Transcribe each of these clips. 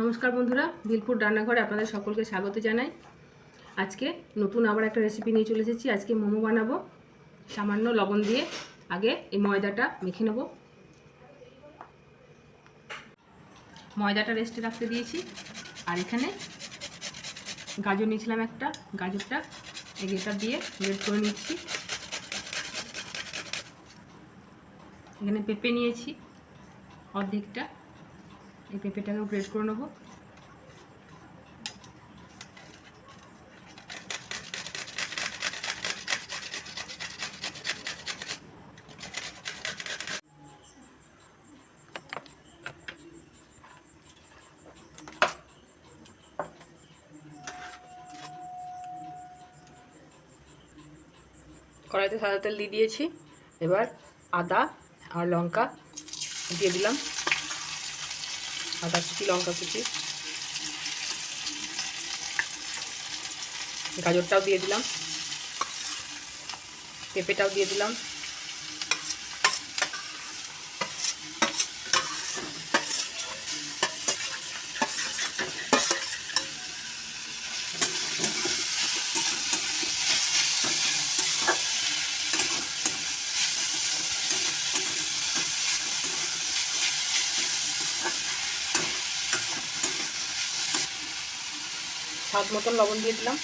নমস্কার বন্ধুরা, দিলপুর রান্নাঘরে আপনাদের সকলকে স্বাগত জানাই। আজকে নতুন আবার একটা রেসিপি নিয়ে চলে এসেছি। আজকে মোমো বানাবো সামান্য লবণ দিয়ে। আগে এই ময়দাটা মেখে নেব। ময়দাটা রেস্টে রাখতে দিয়েছি। আর এখানে গাজর নিয়েছিলাম একটা, গাজরটা এই গ্রেটার দিয়ে গ্রেট করে নিচ্ছি। এখানে পেঁপে নিয়েছি অর্ধেকটা, এই পেঁপেটাকেও গ্রেট করে নেবো। কড়াইতে সাদা তেল দিয়ে দিয়েছি। এবার আদা আর লঙ্কা দিয়ে দিলাম, আদা কুচি লঙ্কা কুচি, গাজরটাও দিয়ে দিলাম, পেঁপেটাও দিয়ে দিলাম। স্বাদ মতন লবণ দিয়ে দিলাম।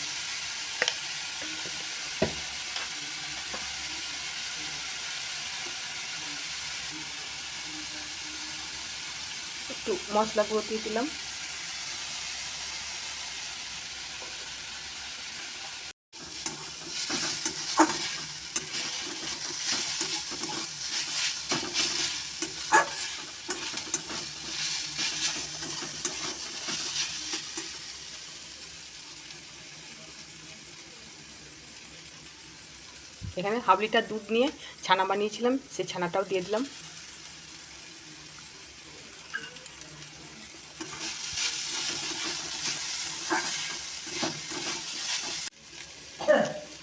একটু মশলা গুঁড়ো দিয়ে দিলাম। এখানে হাফ লিটার দুধ নিয়ে ছানা বানিয়েছিলাম, সেই ছানাটাও দিয়ে দিলাম।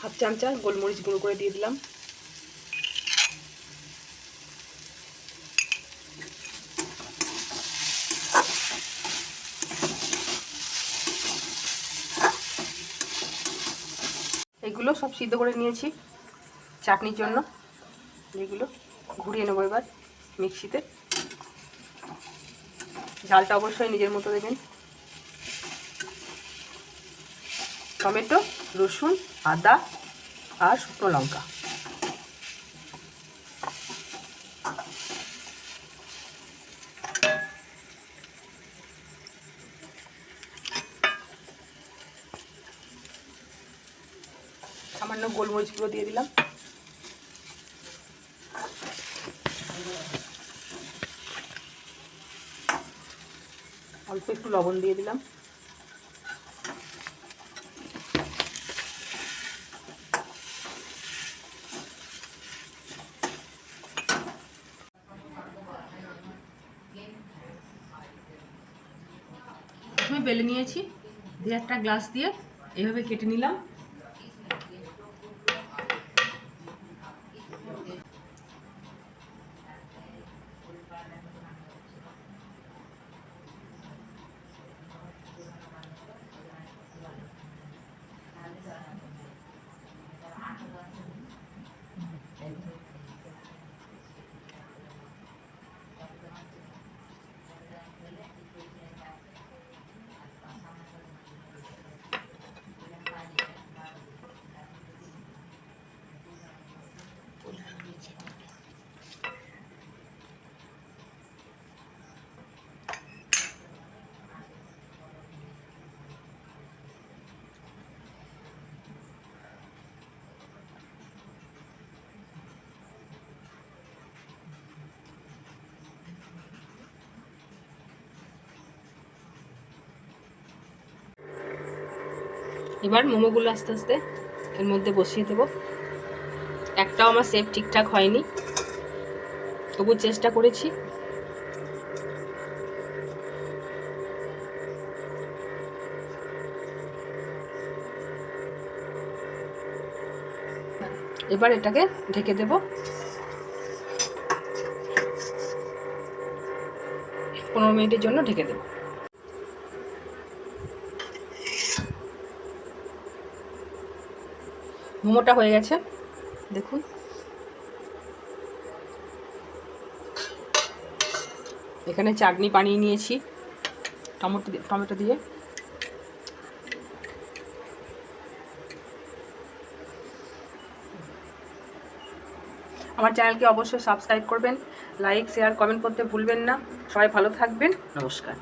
হাফ চামচা গোলমরিচ গুঁড়ো করে দিয়ে দিলাম। এগুলো সব সিদ্ধ করে নিয়েছি চাটনির জন্য। এগুলো ঘুরিয়ে নেবো এবার মিক্সিতে। ঝালটা অবশ্যই নিজের মতো দেবেন। টমেটো, রসুন, আদা আর শুকনো লঙ্কা। সামান্য গোলমরিচ গুঁড়ো দিয়ে দিলাম। অল্প একটু লবণ দিয়ে দিলাম। প্রথমে বেলে নিয়েছি, দিয়ে একটা গ্লাস দিয়ে এইভাবে কেটে নিলাম। এবার মোমোগুলো আস্তে আস্তে এর মধ্যে বসিয়ে দেব। একটাও আমার শেপ ঠিকঠাক হয়নি, তবু চেষ্টা করেছি। এবার এটাকে ঢেকে দেব। 15 মিনিটের জন্য ঢেকে দেব। মোমোটা হয়ে গেছে দেখুন। এখানে চাটনি বানিয়ে নিয়েছি টমেটো দিয়ে। আমার চ্যানেলকে অবশ্যই সাবস্ক্রাইব করবেন, লাইক শেয়ার কমেন্ট করতে ভুলবেন না। সবাই ভালো থাকবেন, নমস্কার।